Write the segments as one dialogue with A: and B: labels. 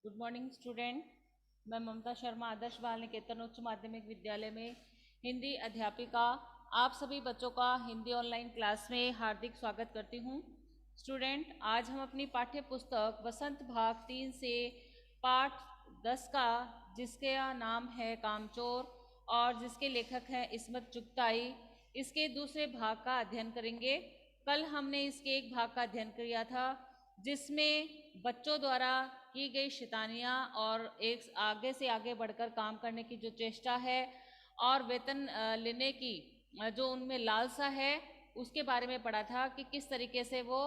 A: Good morning student. मैं ममता शर्मा आदर्श बाल निकेतन उच्च माध्यमिक विद्यालय में हिंदी अध्यापिका आप सभी बच्चों का हिंदी ऑनलाइन क्लास में हार्दिक स्वागत करती हूँ। स्टूडेंट, आज हम अपनी पाठ्य पुस्तक बसंत भाग 3 से पाठ 10 का, जिसके नाम है कामचोर और जिसके लेखक हैं इस्मत चुगताई, इसके दूसरे भाग का अध्ययन करेंगे। कल हमने इसके एक भाग का अध्ययन किया था जिसमें बच्चों द्वारा की गई शैतानियाँ और एक आगे से आगे बढ़कर काम करने की जो चेष्टा है और वेतन लेने की जो उनमें लालसा है, उसके बारे में पढ़ा था कि किस तरीके से वो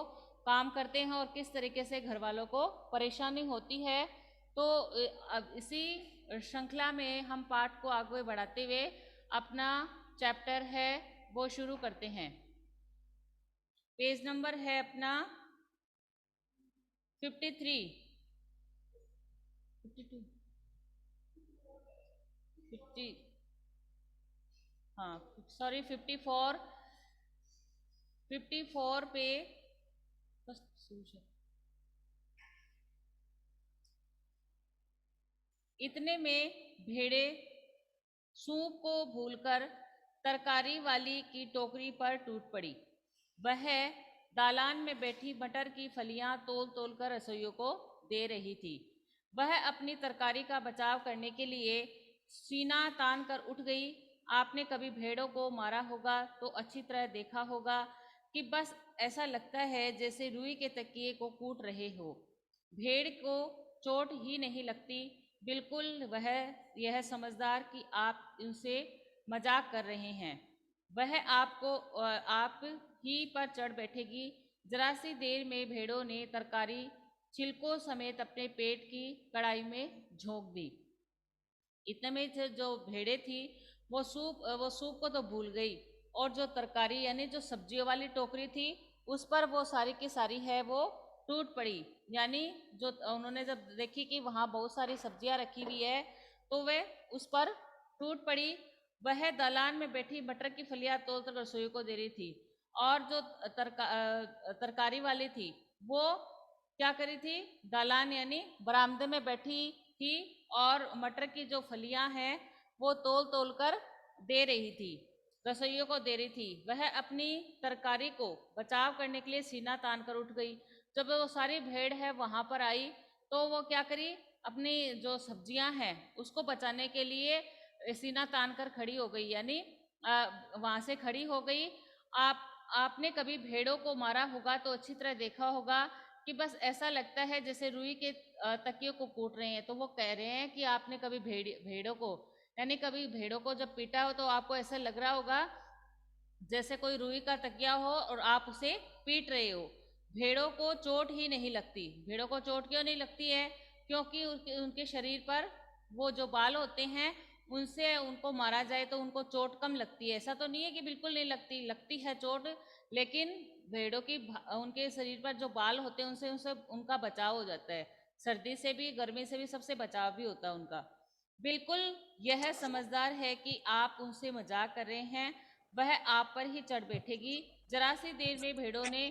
A: काम करते हैं और किस तरीके से घर वालों को परेशानी होती है। तो अब इसी श्रृंखला में हम पाठ को आगे बढ़ाते हुए अपना चैप्टर है वो शुरू करते हैं। पेज नंबर है अपना 53, 52, 50, हाँ सॉरी 54, 54 पे इतने में भेड़े सूप को भूलकर तरकारी वाली की टोकरी पर टूट पड़ी। वह दालान में बैठी मटर की फलियां तोल तोल कर रसोइयों को दे रही थी। वह अपनी तरकारी का बचाव करने के लिए सीना तान कर उठ गई। आपने कभी भेड़ों को मारा होगा तो अच्छी तरह देखा होगा कि बस ऐसा लगता है जैसे रुई के तकिए को कूट रहे हो। भेड़ को चोट ही नहीं लगती, बिल्कुल वह यह समझदार कि आप उनसे मजाक कर रहे हैं। वह आप ही पर चढ़ बैठेगी। जरा सी देर में भेड़ों ने तरकारी छिलकों समेत अपने पेट की कढ़ाई में झोंक दी। इतने में जो भेड़े थी वो सूप को तो भूल गई और जो तरकारी यानी जो सब्जियों वाली टोकरी थी उस पर वो सारी की सारी है वो टूट पड़ी। यानी जो उन्होंने जब देखी कि वहाँ बहुत सारी सब्जियां रखी हुई है तो वे उस पर टूट पड़ी। वह दालान में बैठी मटर की फलियां तोल कर रसोई को दे रही थी और जो तरकारी वाली थी वो क्या करी थी, दालान यानी बरामदे में बैठी थी और मटर की जो फलियां हैं वो तोल तोल कर दे रही थी, रसोइयों को दे रही थी। वह अपनी तरकारी को बचाव करने के लिए सीना तान कर उठ गई। जब वो सारी भेड़ है वहां पर आई तो वो क्या करी, अपनी जो सब्जियां हैं उसको बचाने के लिए सीना तान कर खड़ी हो गई, यानी वहां से खड़ी हो गई। आपने कभी भेड़ों को मारा होगा तो अच्छी तरह देखा होगा कि बस ऐसा लगता है जैसे रुई के तकियों को कूट रहे हैं। तो वो कह रहे हैं कि आपने कभी भेड़ों को यानी कभी भेड़ों को जब पीटा हो तो आपको ऐसा लग रहा होगा जैसे कोई रुई का तकिया हो और आप उसे पीट रहे हो। भेड़ों को चोट ही नहीं लगती। भेड़ों को चोट क्यों नहीं लगती है? क्योंकि उनके शरीर पर वो जो बाल होते हैं उनसे उनको मारा जाए तो उनको चोट कम लगती है। ऐसा तो नहीं है कि बिल्कुल नहीं लगती, लगती है चोट, लेकिन भेड़ों की उनके शरीर पर जो बाल होते हैं उनसे उनका बचाव हो जाता है। सर्दी से भी, गर्मी से भी, सबसे बचाव भी होता है उनका। बिल्कुल यह समझदार है कि आप उनसे मजाक कर रहे हैं। वह आप पर ही चढ़ बैठेगी। जरा सी देर में भेड़ों ने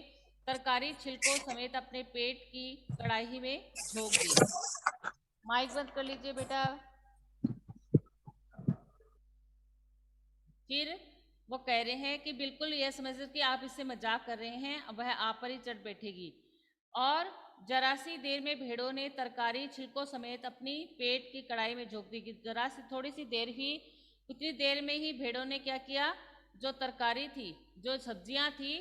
A: तरकारी छिलकों समेत अपने पेट की कढ़ाई में झोंक दी। माइक बंद कर लीजिए बेटा। फिर वो कह रहे हैं कि बिल्कुल यह समझकर कि आप इससे मजाक कर रहे हैं, अब वह आप पर ही चढ़ बैठेगी। और जरा सी देर में भेड़ों ने तरकारी छिलकों समेत अपनी पेट की कढ़ाई में झोंक दी। जरा सी थोड़ी सी देर ही, उतनी देर में ही भेड़ों ने क्या किया, जो तरकारी थी, जो सब्जियां थी,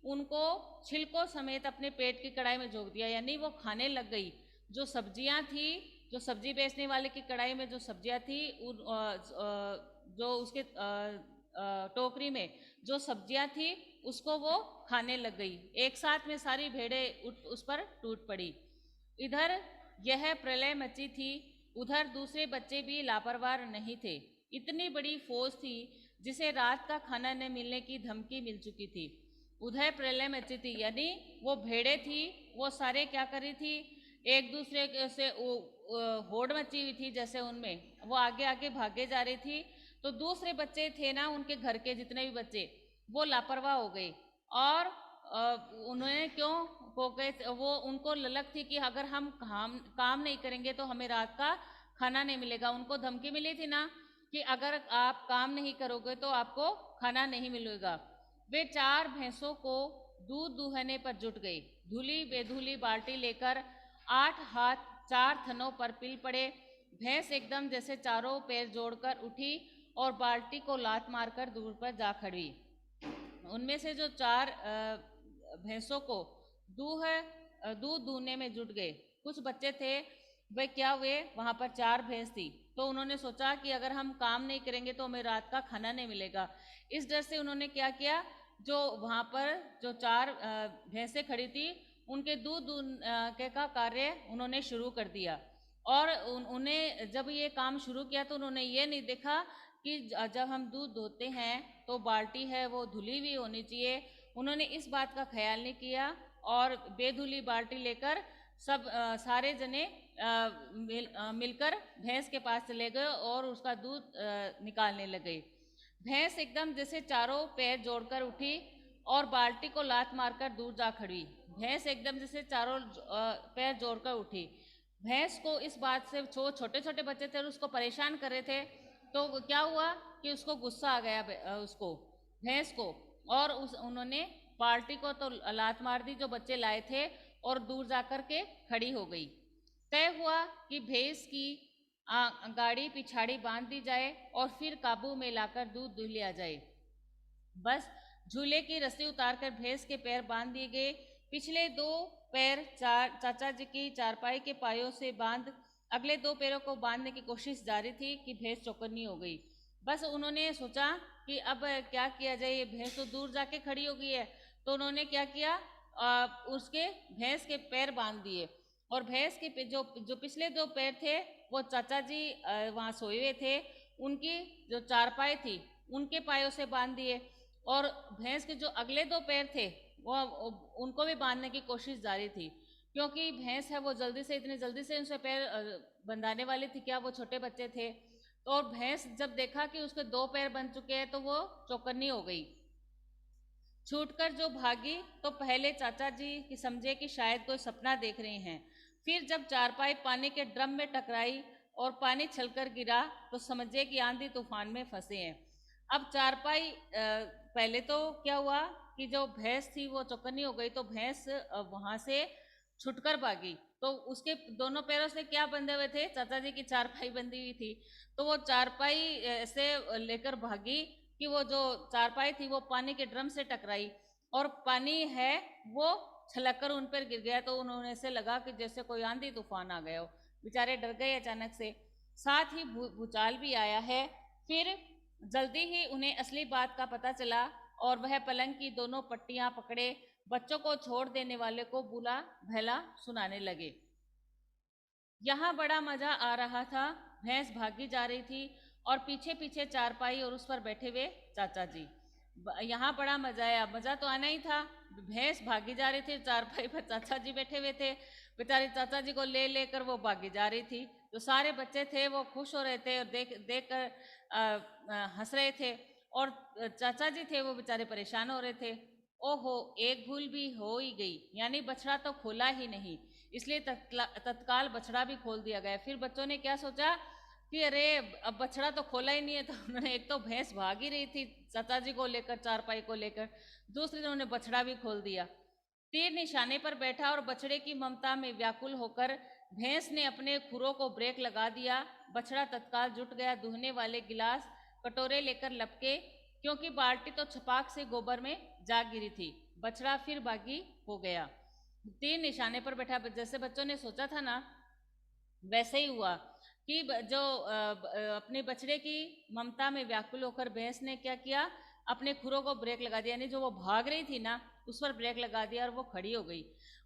A: उनको छिलकों समेत अपने पेट की कढ़ाई में झोंक दिया, यानी वो खाने लग गई। जो सब्जियां थी, जो सब्जी बेचने वाले की कढ़ाई में जो सब्जियां थी, जो उसके टोकरी में जो सब्जियां थी उसको वो खाने लग गई। एक साथ में सारी भेड़ें उस पर टूट पड़ी। इधर यह प्रलय मची थी, उधर दूसरे बच्चे भी लापरवाह नहीं थे। इतनी बड़ी फौज थी जिसे रात का खाना न मिलने की धमकी मिल चुकी थी। उधर प्रलय मची थी यानी वो भेड़ें थी, वो सारे क्या कर रही थी, एक दूसरे से होड़ मची हुई थी, जैसे उनमें वो आगे आगे भागे जा रही थी। तो दूसरे बच्चे थे ना, उनके घर के जितने भी बच्चे, वो लापरवाह हो गए और उन्होंने क्यों हो गए, वो उनको ललक थी कि अगर हम काम नहीं करेंगे तो हमें रात का खाना नहीं मिलेगा। उनको धमकी मिली थी ना कि अगर आप काम नहीं करोगे तो आपको खाना नहीं मिलेगा। वे 4 भैंसों को दूध दूहने पर जुट गई। धुली बेधुली बाल्टी लेकर 8 हाथ 4 थनों पर पिल पड़े। भैंस एकदम जैसे चारों पैर जोड़कर उठी और बाल्टी को लात मारकर दूर पर जा खड़ी। उनमें से जो 4 भैंसों को दूध दूहने में जुट गए। कुछ बच्चे थे, वे क्या हुए, वहां पर 4 भैंस थी, तो उन्होंने सोचा कि अगर हम काम नहीं करेंगे तो हमें रात का खाना नहीं मिलेगा। इस डर से उन्होंने क्या किया, जो वहां पर जो 4 भैंसें खड़ी थी उनके दूध दूहने का कार्य उन्होंने शुरू कर दिया। और उन्हें जब ये काम शुरू किया तो उन्होंने ये नहीं देखा कि जब हम दूध धोते हैं तो बाल्टी है वो धुली हुई होनी चाहिए। उन्होंने इस बात का ख्याल नहीं किया और बेधुली बाल्टी लेकर सब सारे जने मिलकर भैंस के पास चले गए और उसका दूध निकालने लगे। भैंस एकदम जैसे चारों पैर जोड़कर उठी और बाल्टी को लात मारकर दूर जा खड़ी। भैंस एकदम जैसे चारों पैर जोड़कर उठी। भैंस को इस बात से, छोटे छोटे बच्चे थे और उसको परेशान कर रहे थे, तो क्या हुआ कि उसको गुस्सा आ गया उसको भैंस को, और उन्होंने बाल्टी को तो लात मार दी जो बच्चे लाए थे और दूर जाकर के खड़ी हो गई। तय हुआ कि भैंस की गाड़ी पिछाड़ी बांध दी जाए और फिर काबू में लाकर दूध दुह लिया जाए। बस झूले की रस्सी उतारकर भैंस के पैर बांध दिए गए। पिछले 2 पैर चाचा जी की चारपाई के पायों से बांध अगले 2 पैरों को बांधने की कोशिश जारी थी कि भैंस चौकन्नी हो गई। बस उन्होंने सोचा कि अब क्या किया जाए, ये भैंस तो दूर जाके खड़ी हो गई है। तो उन्होंने क्या किया, उसके भैंस के पैर बांध दिए और भैंस के जो पिछले 2 पैर थे वो चाचा जी वहाँ सोए हुए थे, उनकी जो चारपाई थी उनके पायों से बांध दिए और भैंस के जो अगले 2 पैर थे वो उनको भी बांधने की कोशिश जारी थी, क्योंकि भैंस है वो इतनी जल्दी से उनसे पैर बंधाने वाली थी क्या, वो छोटे बच्चे थे। तो और भैंस जब देखा कि उसके 2 पैर बन चुके हैं तो वो चौकन्नी हो गई। छूटकर जो भागी तो पहले चाचा जी की समझे कि शायद कोई सपना देख रहे हैं। फिर जब चारपाई पानी के ड्रम में टकराई और पानी छलकर गिरा तो समझे कि आंधी तूफान में फंसे हैं। अब चारपाई पहले तो क्या हुआ कि जो भैंस थी वो चौकन्नी हो गई, तो भैंस वहां से छुटकर भागी। तो उसके दोनों पैरों से क्या बंधे हुए थे, चाचा जी की चारपाई बंधी हुई थी। तो वो चारपाई से लेकर भागी कि वो जो चारपाई थी वो पानी के ड्रम से टकराई और पानी है वो छलककर उन पर गिर गया। तो उन्होंने ऐसे लगा कि जैसे कोई आंधी तूफान आ गया हो। बेचारे डर गए अचानक से, साथ ही भूचाल भी आया है। फिर जल्दी ही उन्हें असली बात का पता चला और वह पलंग की दोनों पट्टियां पकड़े बच्चों को छोड़ देने वाले को बुला भला सुनाने लगे। यहाँ बड़ा मजा आ रहा था। भैंस भागी जा रही थी और पीछे पीछे चारपाई और उस पर बैठे हुए चाचा जी। यहाँ बड़ा मजा आया, मजा तो आना ही था। भैंस भागी जा रही थी, चारपाई पर चाचा जी बैठे हुए थे। बेचारे चाचा जी को ले लेकर वो भागी जा रही थी। जो सारे बच्चे थे वो खुश हो रहे थे और देख कर हंस रहे थे, और चाचा जी थे वो बेचारे परेशान हो रहे थे। ओहो, एक भूल भी हो ही गई, यानी बछड़ा तो खोला ही नहीं, इसलिए तत्काल बछड़ा भी खोल दिया गया। फिर बच्चों ने क्या सोचा कि अरे अब बछड़ा तो खोला ही नहीं है, तो उन्होंने, एक तो भैंस भाग ही रही थी चाचा जी को लेकर, चारपाई को लेकर, दूसरी उन्होंने बछड़ा भी खोल दिया। तीर निशाने पर बैठा और बछड़े की ममता में व्याकुल होकर भैंस ने अपने खुरों को ब्रेक लगा दिया। बछड़ा तत्काल जुट गया, दूहने वाले गिलास कटोरे लेकर लपके, क्योंकि बाल्टी तो छपाक से गोबर में जा गिरी थी। बछड़ा फिर बागी हो गया। तीर निशाने पर बैठा, जैसे बच्चों ने सोचा था ना वैसे ही हुआ कि जो अपने बछड़े की ममता में व्याकुल होकर भैंस ने क्या किया, अपने खुरों को ब्रेक लगा दिया, यानी जो वो भाग रही थी ना उस पर ब्रेक लगा दिया और वो खड़ी हो गई।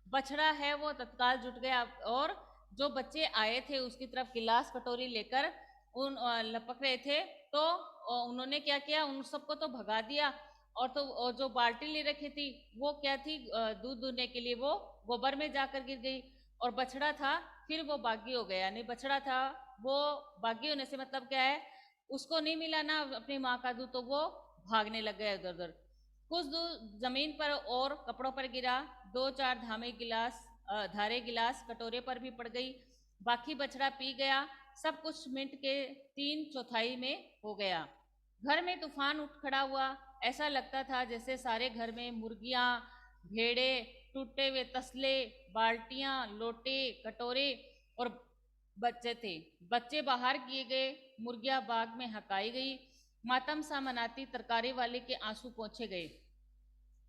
A: बछड़ा है वो तत्काल जुट गया और जो बच्चे आए थे उसकी तरफ गिलास कटोरी लेकर उन लपक रहे थे, तो उन्होंने क्या किया, उन सबको तो भगा दिया। और तो जो बाल्टी ले रखी थी वो क्या थी, दूध दूहने के लिए, वो गोबर में जाकर गिर गई। और बछड़ा था फिर वो बागी हो गया, यानी बछड़ा था वो बागी होने से मतलब क्या है, उसको नहीं मिला ना अपनी माँ का दूध, तो वो भागने लग गया इधर उधर। कुछ दूर जमीन पर और कपड़ों पर गिरा, 2-4 धारे गिलास कटोरे पर भी पड़ गई। बाकी बछड़ा पी गया। सब कुछ मिनट के 3/4 में हो गया। घर में तूफान उठ खड़ा हुआ। ऐसा लगता था जैसे सारे घर में मुर्गियां, भेड़े, टूटे हुए तसले, बाल्टियां, लोटे, कटोरे और बच्चे थे। बच्चे बाहर किए गए, मुर्गियां बाग में हकाई गई, मातम सा मनाती तरकारी वाले के आंसू पोंछे गए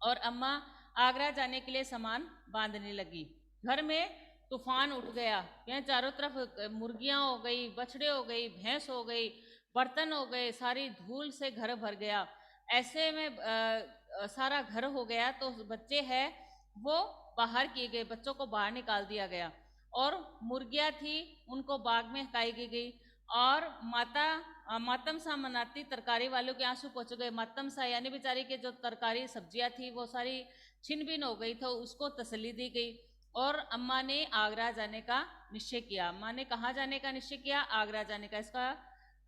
A: और अम्मा आगरा जाने के लिए सामान बांधने लगी। घर में तूफान उठ गया। यहाँ चारों तरफ मुर्गियां हो गई, बछड़े हो गई, भैंस हो गई, बर्तन हो गए, सारी धूल से घर भर गया। ऐसे में सारा घर हो गया तो बच्चे हैं वो बाहर किए गए, बच्चों को बाहर निकाल दिया गया और मुर्गियां थी उनको बाग में हकाई गई और मातम सा मनाती तरकारी वालों के आंसू पहुंच गए। मातम सा यानी बेचारी के जो तरकारी सब्जियां थी वो सारी छिन भिन हो गई, तो उसको तसल्ली दी गई और अम्मा ने आगरा जाने का निश्चय किया। अम्मा ने कहाँ जाने का निश्चय किया? आगरा जाने का। इसका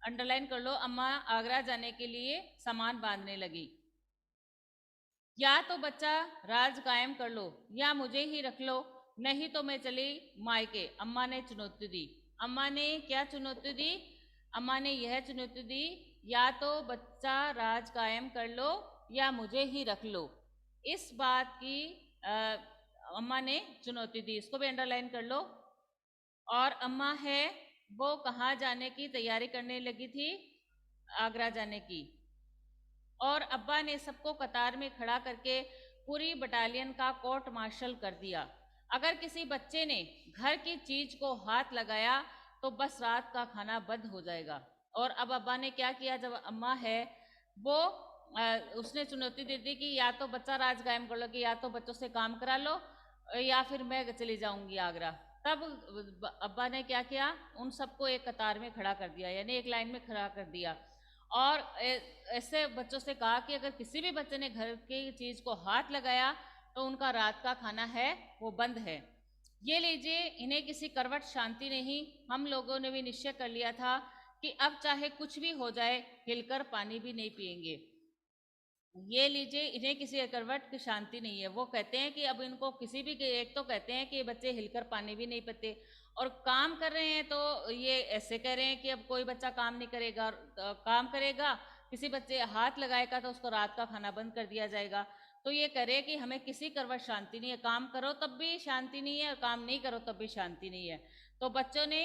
A: अंडरलाइन कर लो। अम्मा आगरा जाने के लिए सामान बांधने लगी। या तो बच्चा राज कायम कर लो या मुझे ही रख लो, नहीं तो मैं चली मायके, अम्मा ने चुनौती दी। अम्मा ने क्या चुनौती दी? अम्मा ने यह चुनौती दी, या तो बच्चा राज कायम कर लो या मुझे ही रख लो। इस बात की अम्मा ने चुनौती दी। इसको भी अंडरलाइन कर लो। और अम्मा है वो कहाँ जाने की तैयारी करने लगी थी? आगरा जाने की। और अब्बा ने सबको कतार में खड़ा करके पूरी बटालियन का कोर्ट मार्शल कर दिया। अगर किसी बच्चे ने घर की चीज को हाथ लगाया तो बस रात का खाना बंद हो जाएगा। और अब अब्बा ने क्या किया? जब अम्मा है वो उसने चुनौती दे दी कि या तो बच्चा राज कायम कर लो, कि या तो बच्चों से काम करा लो या फिर मैं चली जाऊंगी आगरा। तब अब्बा ने क्या किया? उन सबको एक कतार में खड़ा कर दिया, यानी एक लाइन में खड़ा कर दिया और ऐसे बच्चों से कहा कि अगर किसी भी बच्चे ने घर की चीज को हाथ लगाया तो उनका रात का खाना है वो बंद है। ये लीजिए, इन्हें किसी करवट शांति नहीं। हम लोगों ने भी निश्चय कर लिया था कि अब चाहे कुछ भी हो जाए हिलकर पानी भी नहीं पिएंगे। ये लीजिए, इन्हें किसी करवट की शांति नहीं है। वो कहते हैं कि अब इनको किसी भी, एक तो कहते हैं कि बच्चे हिलकर पानी भी नहीं पीते और काम कर रहे हैं तो ये ऐसे कह रहे हैं कि अब कोई बच्चा काम नहीं करेगा, काम करेगा, किसी बच्चे हाथ लगाएगा तो उसको रात का खाना बंद कर दिया जाएगा। तो ये कह रहे हैं कि हमें किसी करवट शांति नहीं है, काम करो तब भी शांति नहीं है और काम नहीं करो तब भी शांति नहीं है। तो बच्चों ने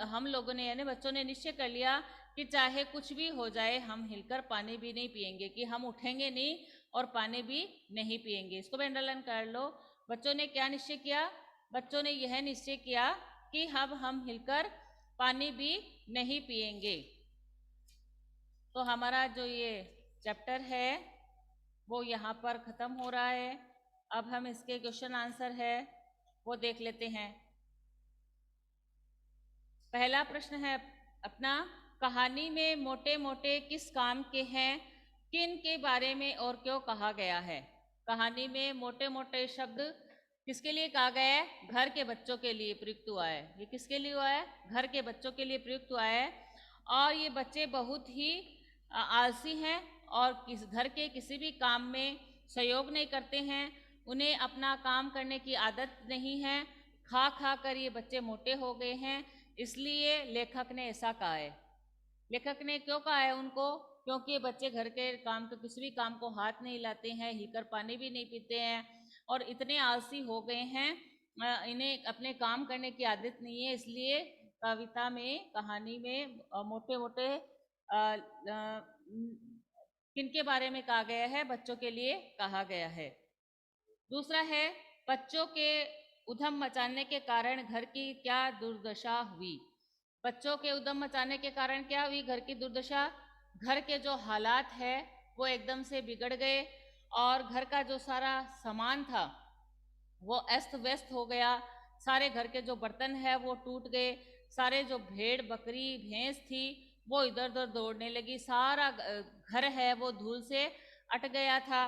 A: हम लोगों ने यानी बच्चों ने निश्चय कर लिया कि चाहे कुछ भी हो जाए हम हिलकर पानी भी नहीं पिएंगे, कि हम उठेंगे नहीं और पानी भी नहीं पिएंगे। इसको भी अंडरलाइन कर लो। बच्चों ने क्या निश्चय किया? बच्चों ने यह निश्चय किया कि अब हम हिलकर पानी भी नहीं पिएंगे। तो हमारा जो ये चैप्टर है वो यहाँ पर ख़त्म हो रहा है। अब हम इसके क्वेश्चन आंसर है वो देख लेते हैं। पहला प्रश्न है अपना, कहानी में मोटे मोटे किस काम के हैं, किन के बारे में और क्यों कहा गया है? कहानी में मोटे मोटे शब्द किसके लिए कहा गया है? घर के बच्चों के लिए प्रयुक्त हुआ है। ये किसके लिए हुआ है? घर के बच्चों के लिए प्रयुक्त हुआ है। और ये बच्चे बहुत ही आलसी हैं और घर के किसी भी काम में सहयोग नहीं करते हैं, उन्हें अपना काम करने की आदत नहीं है। खा खा कर ये बच्चे मोटे हो गए हैं, इसलिए लेखक ने ऐसा कहा है। लेखक ने क्यों कहा है उनको? क्योंकि बच्चे घर के काम तो किसी भी काम को हाथ नहीं लाते हैं, हिलकर पानी भी नहीं पीते हैं और इतने आलसी हो गए हैं, इन्हें अपने काम करने की आदत नहीं है। इसलिए कविता में, कहानी में मोटे मोटे किनके बारे में कहा गया है? बच्चों के लिए कहा गया है। दूसरा है, बच्चों के उधम मचाने के कारण घर की क्या दुर्दशा हुई? बच्चों के उद्यम मचाने के कारण क्या हुई घर की दुर्दशा? घर के जो हालात है वो एकदम से बिगड़ गए और घर का जो सारा सामान था वो अस्त व्यस्त हो गया। सारे घर के जो बर्तन है वो टूट गए। सारे जो भेड़ बकरी भैंस थी वो इधर उधर दौड़ने लगी। सारा घर है वो धूल से अट गया था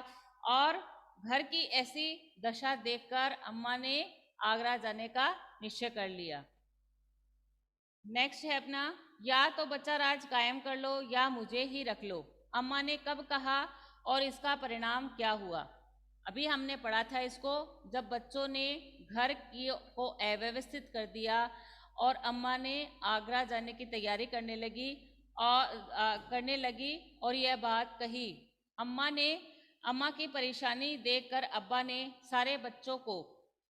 A: और घर की ऐसी दशा देखकर अम्मा ने आगरा जाने का निश्चय कर लिया। नेक्स्ट है अपना, या तो बच्चा राज कायम कर लो या मुझे ही रख लो। अम्मा ने कब कहा और इसका परिणाम क्या हुआ? अभी हमने पढ़ा था इसको, जब बच्चों ने घर की को अव्यवस्थित कर दिया और अम्मा ने आगरा जाने की तैयारी करने लगी और यह बात कही। अम्मा की परेशानी देखकर अब्बा ने सारे बच्चों को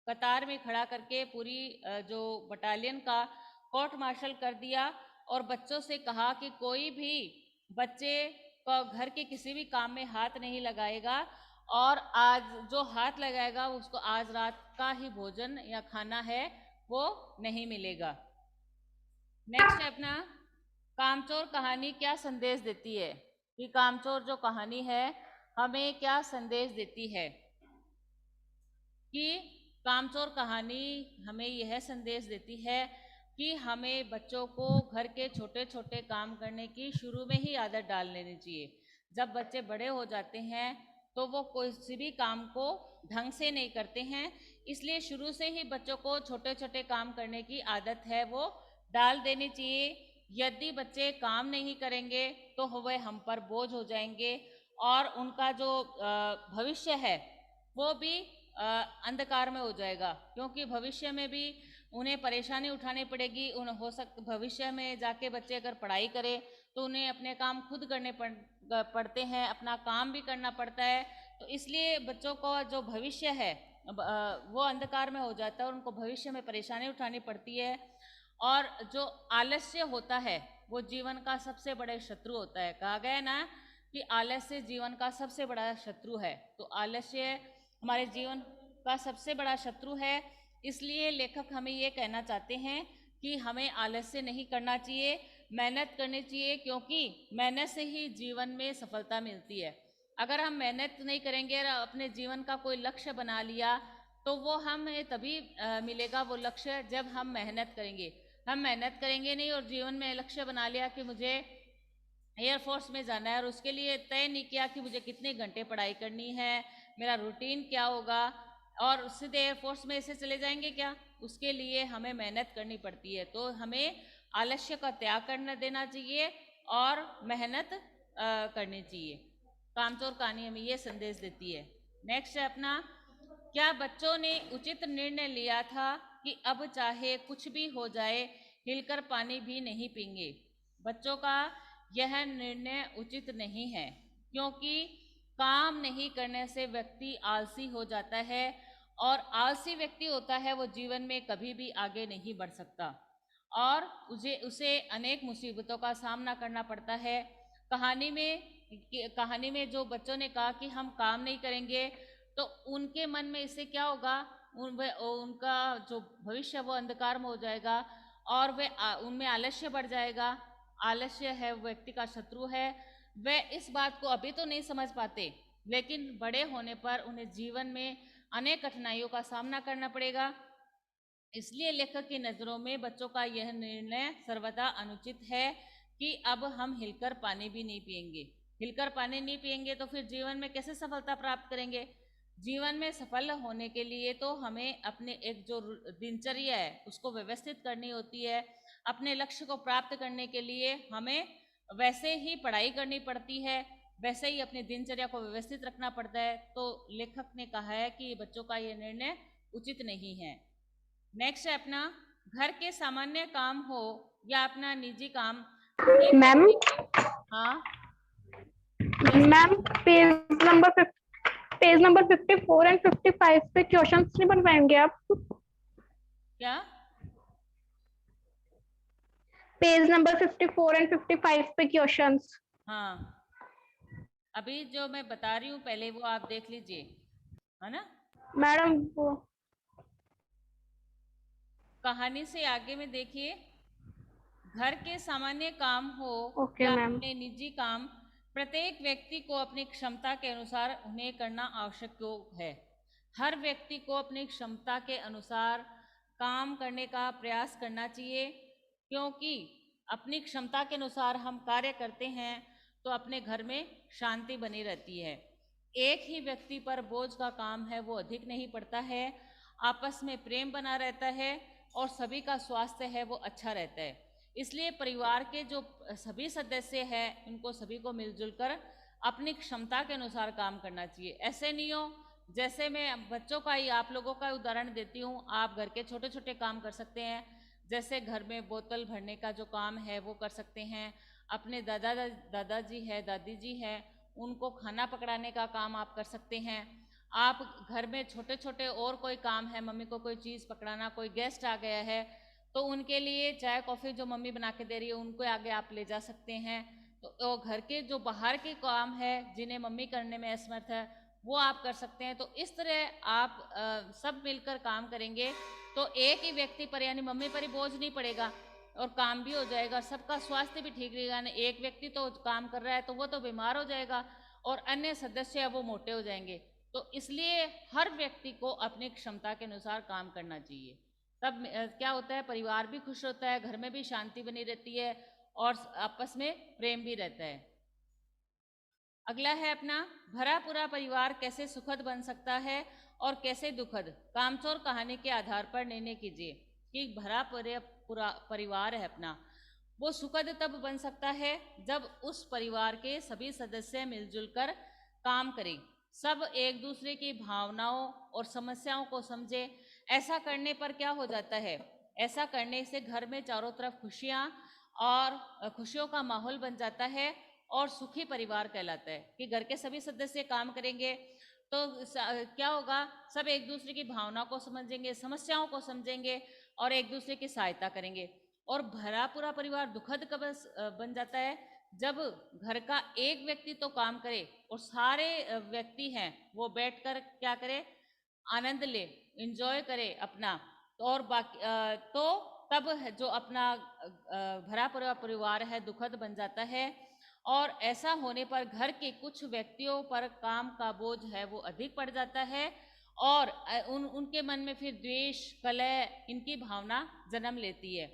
A: कतार में खड़ा करके पूरी जो बटालियन का कोर्ट मार्शल कर दिया और बच्चों से कहा कि कोई भी बच्चे को घर के किसी भी काम में हाथ नहीं लगाएगा और आज जो हाथ लगाएगा उसको आज रात का ही भोजन या खाना है वो नहीं मिलेगा। नेक्स्ट है अपना कामचोर कहानी क्या संदेश देती है, कि कामचोर जो कहानी है हमें क्या संदेश देती है। कि कामचोर कहानी हमें यह संदेश देती है कि हमें बच्चों को घर के छोटे छोटे काम करने की शुरू में ही आदत डाल लेनी चाहिए। जब बच्चे बड़े हो जाते हैं तो वो किसी भी काम को ढंग से नहीं करते हैं, इसलिए शुरू से ही बच्चों को छोटे छोटे काम करने की आदत है वो डाल देनी चाहिए। यदि बच्चे काम नहीं करेंगे तो वह हम पर बोझ हो जाएंगे और उनका जो भविष्य है वो भी अंधकार में हो जाएगा, क्योंकि भविष्य में भी उन्हें परेशानी उठानी पड़ेगी। भविष्य में जाके बच्चे अगर पढ़ाई करें तो उन्हें अपने काम खुद करने पड़ते हैं, अपना काम भी करना पड़ता है। तो इसलिए बच्चों को जो भविष्य है वो अंधकार में हो जाता है और उनको भविष्य में परेशानी उठानी पड़ती है। और जो आलस्य होता है वो जीवन का सबसे बड़ा शत्रु होता है। कहा गया ना कि आलस्य जीवन का सबसे बड़ा शत्रु है। तो आलस्य हमारे जीवन का सबसे बड़ा शत्रु है, इसलिए लेखक हमें ये कहना चाहते हैं कि हमें आलस्य नहीं करना चाहिए, मेहनत करनी चाहिए, क्योंकि मेहनत से ही जीवन में सफलता मिलती है। अगर हम मेहनत नहीं करेंगे और अपने जीवन का कोई लक्ष्य बना लिया तो वो हमें तभी मिलेगा वो लक्ष्य जब हम मेहनत करेंगे। हम मेहनत करेंगे नहीं और जीवन में लक्ष्य बना लिया कि मुझे एयरफोर्स में जाना है और उसके लिए तय नहीं किया कि मुझे कितने घंटे पढ़ाई करनी है, मेरा रूटीन क्या होगा, और सीधे एयरफोर्स में ऐसे चले जाएंगे क्या? उसके लिए हमें मेहनत करनी पड़ती है। तो हमें आलस्य का त्याग करना देना चाहिए और मेहनत करनी चाहिए। कामचोर कहानी हमें ये संदेश देती है। नेक्स्ट है अपना, क्या बच्चों ने उचित निर्णय लिया था कि अब चाहे कुछ भी हो जाए हिलकर पानी भी नहीं पीएंगे? बच्चों का यह निर्णय उचित नहीं है, क्योंकि काम नहीं करने से व्यक्ति आलसी हो जाता है और आलसी व्यक्ति होता है वो जीवन में कभी भी आगे नहीं बढ़ सकता और उसे अनेक मुसीबतों का सामना करना पड़ता है। कहानी में जो बच्चों ने कहा कि हम काम नहीं करेंगे तो उनके मन में इससे क्या होगा, उनका जो भविष्य वो अंधकार में हो जाएगा और उनमें आलस्य बढ़ जाएगा। आलस्य है व्यक्ति का शत्रु है। वे इस बात को अभी तो नहीं समझ पाते, लेकिन बड़े होने पर उन्हें जीवन में अनेक कठिनाइयों का सामना करना पड़ेगा। इसलिए लेखक की नज़रों में बच्चों का यह निर्णय सर्वदा अनुचित है कि अब हम हिलकर पानी भी नहीं पिएंगे। हिलकर पानी नहीं पिएंगे तो फिर जीवन में कैसे सफलता प्राप्त करेंगे? जीवन में सफल होने के लिए तो हमें अपने एक जो दिनचर्या है उसको व्यवस्थित करनी होती है। अपने लक्ष्य को प्राप्त करने के लिए हमें वैसे ही पढ़ाई करनी पड़ती है, वैसे ही अपनी दिनचर्या को व्यवस्थित रखना पड़ता है। तो लेखक ने कहा है कि बच्चों का यह निर्णय उचित नहीं है। नेक्स्ट है अपना, घर के सामान्य काम हो या अपना निजी काम।
B: मैम
A: हाँ
B: मैम, पेज नंबर 54 एंड 55 पे क्वेश्चंस नहीं बनवाएंगे आप?
A: क्या?
B: पेज नंबर 54 एंड 55 पे क्वेश्चंस।
A: हाँ, अभी जो मैं बता रही हूँ पहले वो आप देख लीजिए, है ना।
B: मैडम वो
A: कहानी से आगे में देखिए, घर के सामान्य काम हो
B: ओके
A: या
B: मैम।
A: अपने निजी काम, प्रत्येक व्यक्ति को अपनी क्षमता के अनुसार उन्हें करना आवश्यक है। हर व्यक्ति को अपनी क्षमता के अनुसार काम करने का प्रयास करना चाहिए, क्योंकि अपनी क्षमता के अनुसार हम कार्य करते हैं तो अपने घर में शांति बनी रहती है। एक ही व्यक्ति पर बोझ का काम है वो अधिक नहीं पड़ता है, आपस में प्रेम बना रहता है और सभी का स्वास्थ्य है वो अच्छा रहता है। इसलिए परिवार के जो सभी सदस्य हैं उनको सभी को मिलजुल कर अपनी क्षमता के अनुसार काम करना चाहिए। ऐसे नहीं हो जैसे मैं बच्चों का ही आप लोगों का उदाहरण देती हूँ, आप घर के छोटे छोटे काम कर सकते हैं। जैसे घर में बोतल भरने का जो काम है वो कर सकते हैं। अपने दादाजी है, दादी जी है, उनको खाना पकड़ाने का काम आप कर सकते हैं। आप घर में छोटे छोटे और कोई काम है, मम्मी को कोई चीज़ पकड़ाना, कोई गेस्ट आ गया है तो उनके लिए चाय कॉफ़ी जो मम्मी बना के दे रही है उनको आगे आप ले जा सकते हैं। तो घर के जो बाहर के काम है जिन्हें मम्मी करने में असमर्थ है वो आप कर सकते हैं। तो इस तरह आप सब मिलकर काम करेंगे तो एक ही व्यक्ति पर यानी मम्मी पर ही बोझ नहीं पड़ेगा और काम भी हो जाएगा, सबका स्वास्थ्य भी ठीक रहेगा। ना एक व्यक्ति तो काम कर रहा है तो वो तो बीमार हो जाएगा और अन्य सदस्य है वो मोटे हो जाएंगे। तो इसलिए हर व्यक्ति को अपनी क्षमता के अनुसार काम करना चाहिए। तब क्या होता है, परिवार भी खुश होता है, घर में भी शांति बनी रहती है और आपस में प्रेम भी रहता है। अगला है अपना, भरा पूरा परिवार कैसे सुखद बन सकता है और कैसे दुखद। कामचोर कहानी के आधार पर निर्णय कीजिए कि भरा पूरा परिवार है अपना, वो सुखद तब बन सकता है जब उस परिवार के सभी सदस्य मिलजुल कर काम करें, सब एक दूसरे की भावनाओं और समस्याओं को समझे। ऐसा करने पर क्या हो जाता है, ऐसा करने से घर में चारों तरफ खुशियाँ और खुशियों का माहौल बन जाता है और सुखी परिवार कहलाता है। कि घर के सभी सदस्य काम करेंगे तो क्या होगा, सब एक दूसरे की भावना को समझेंगे, समस्याओं को समझेंगे और एक दूसरे की सहायता करेंगे। और भरा पूरा परिवार दुखद कब बन जाता है, जब घर का एक व्यक्ति तो काम करे और सारे व्यक्ति हैं वो बैठकर क्या करे, आनंद ले, इंजॉय करे अपना। और बाकी तो तब जो अपना भरा पूरा परिवार है दुखद बन जाता है। और ऐसा होने पर घर के कुछ व्यक्तियों पर काम का बोझ है वो अधिक पड़ जाता है और उनके मन में फिर द्वेष, कलह इनकी भावना जन्म लेती है।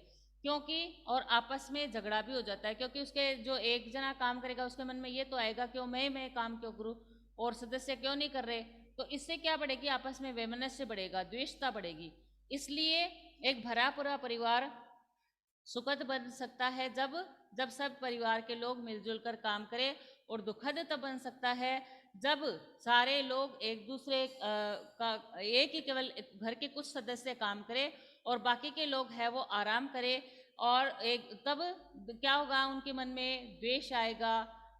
A: क्योंकि और आपस में झगड़ा भी हो जाता है, क्योंकि उसके जो एक जना काम करेगा उसके मन में ये तो आएगा क्यों मैं काम क्यों करूँ और सदस्य क्यों नहीं कर रहे। तो इससे क्या बढ़ेगी, आपस में वैमनस्य बढ़ेगा, द्वेषता बढ़ेगी। इसलिए एक भरा पूरा परिवार सुखद बन सकता है जब जब सब परिवार के लोग मिलजुल कर काम करें, और दुखद तब बन सकता है जब सारे लोग एक दूसरे का एक ही केवल घर के कुछ सदस्य काम करें और बाकी के लोग हैं वो आराम करें। और एक तब क्या होगा, उनके मन में द्वेष आएगा,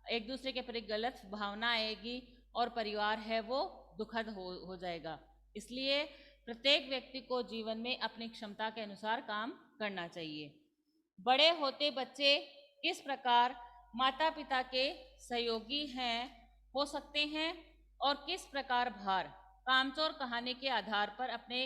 A: एक दूसरे के प्रति गलत भावना आएगी और परिवार है वो दुखद हो जाएगा। इसलिए प्रत्येक व्यक्ति को जीवन में अपनी क्षमता के अनुसार काम करना चाहिए। बड़े होते बच्चे किस प्रकार माता पिता के सहयोगी हो सकते हैं और किस प्रकार भार। कामचोर कहानी के आधार पर अपने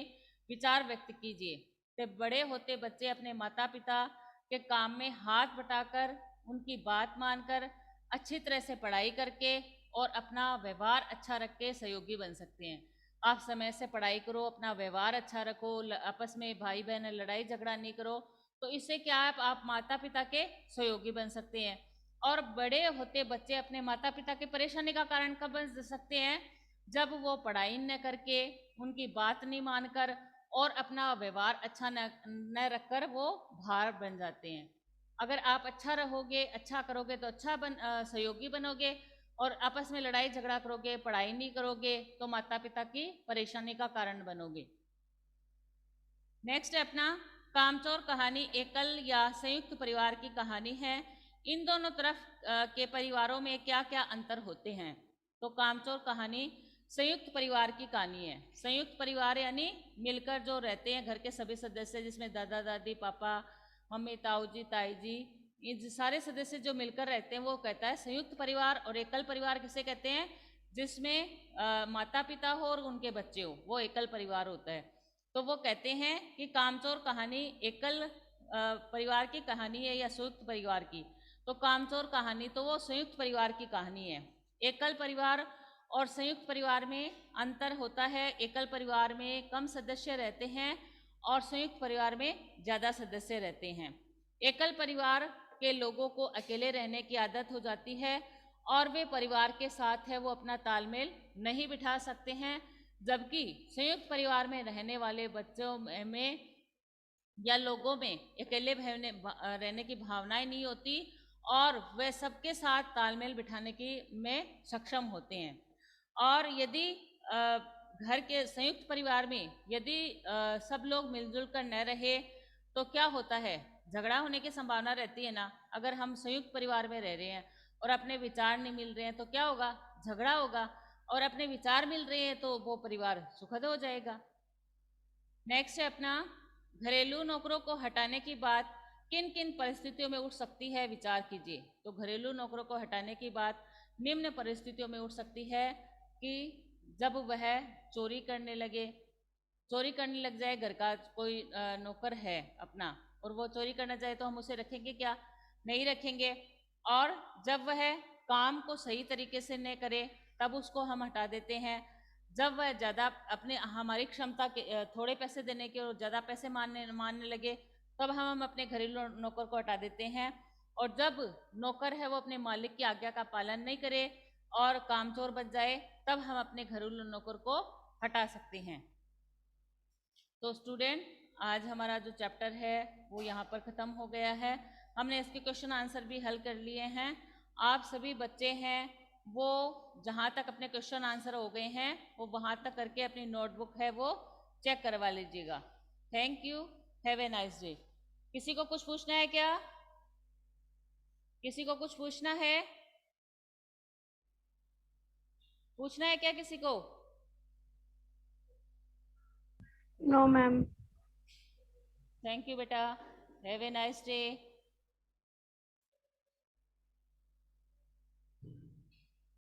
A: विचार व्यक्त कीजिए। तो बड़े होते बच्चे अपने माता पिता के काम में हाथ बटाकर, उनकी बात मानकर, अच्छी तरह से पढ़ाई करके और अपना व्यवहार अच्छा रख के सहयोगी बन सकते हैं। आप समय से पढ़ाई करो, अपना व्यवहार अच्छा रखो, आपस में भाई बहन लड़ाई झगड़ा नहीं करो, तो इससे क्या आप माता पिता के सहयोगी बन सकते हैं। और बड़े होते बच्चे अपने माता पिता की परेशानी का कारण कब बन सकते हैं, जब वो पढ़ाई न करके, उनकी बात नहीं मानकर और अपना व्यवहार अच्छा न रखकर वो भार बन जाते हैं। अगर आप अच्छा रहोगे, अच्छा करोगे तो अच्छा सहयोगी बनोगे, और आपस में लड़ाई झगड़ा करोगे, पढ़ाई नहीं करोगे तो माता पिता की परेशानी का कारण बनोगे। नेक्स्ट है अपना, कामचोर कहानी एकल या संयुक्त परिवार की कहानी है। इन दोनों तरफ के परिवारों में क्या क्या अंतर होते हैं। तो कामचोर कहानी संयुक्त परिवार की कहानी है। संयुक्त परिवार यानी मिलकर जो रहते हैं घर के सभी सदस्य, जिसमें दादा दादी, पापा मम्मी, ताऊ जी, ताई जी, ये सारे सदस्य जो मिलकर रहते हैं वो कहता है संयुक्त परिवार। और एकल परिवार किसे कहते हैं, जिसमें माता पिता हो और उनके बच्चे हो, वो एकल परिवार होता है। तो वो कहते हैं कि कामचोर कहानी एकल परिवार की कहानी है या संयुक्त परिवार की। तो कामचोर कहानी तो वो संयुक्त परिवार की कहानी है। एकल परिवार और संयुक्त परिवार में अंतर होता है, एकल परिवार में कम सदस्य रहते हैं और संयुक्त परिवार में ज़्यादा सदस्य रहते हैं। एकल परिवार के लोगों को अकेले रहने की आदत हो जाती है और वे परिवार के साथ है वो अपना तालमेल नहीं बिठा सकते हैं, जबकि संयुक्त परिवार में रहने वाले बच्चों में या लोगों में अकेले रहने की भावनाएं नहीं होती और वे सबके साथ तालमेल बिठाने की में सक्षम होते हैं। और यदि घर के संयुक्त परिवार में यदि सब लोग मिलजुल कर न रहे तो क्या होता है, झगड़ा होने की संभावना रहती है ना। अगर हम संयुक्त परिवार में रह रहे हैं और अपने विचार नहीं मिल रहे हैं तो क्या होगा, झगड़ा होगा। और अपने विचार मिल रहे हैं तो वो परिवार सुखद हो जाएगा। नेक्स्ट है अपना, घरेलू नौकरों को हटाने की बात किन किन परिस्थितियों में उठ सकती है, विचार कीजिए। तो घरेलू नौकरों को हटाने की बात निम्न परिस्थितियों में उठ सकती है कि जब वह चोरी करने लगे, चोरी करने लग जाए। घर का कोई नौकर है अपना और वो चोरी करना चाहे तो हम उसे रखेंगे क्या, नहीं रखेंगे। और जब वह काम को सही तरीके से न करे तब उसको हम हटा देते हैं। जब वह ज़्यादा अपने हमारी क्षमता के थोड़े पैसे देने के और ज़्यादा पैसे मानने लगे तब हम अपने घरेलू नौकर को हटा देते हैं। और जब नौकर है वो अपने मालिक की आज्ञा का पालन नहीं करे और कामचोर बच जाए तब हम अपने घरेलू नौकर को हटा सकते हैं। तो स्टूडेंट, आज हमारा जो चैप्टर है वो यहाँ पर ख़त्म हो गया है। हमने इसके क्वेश्चन आंसर भी हल कर लिए हैं। आप सभी बच्चे हैं वो जहाँ तक अपने क्वेश्चन आंसर हो गए हैं वो वहाँ तक करके अपनी नोटबुक है वो चेक करवा लीजिएगा। Thank you, have a nice day. किसी को कुछ पूछना है क्या, किसी को कुछ पूछना है, पूछना है क्या किसी को?
B: No, ma'am.
A: थैंक यू बेटा, हैव ए नाइस डे।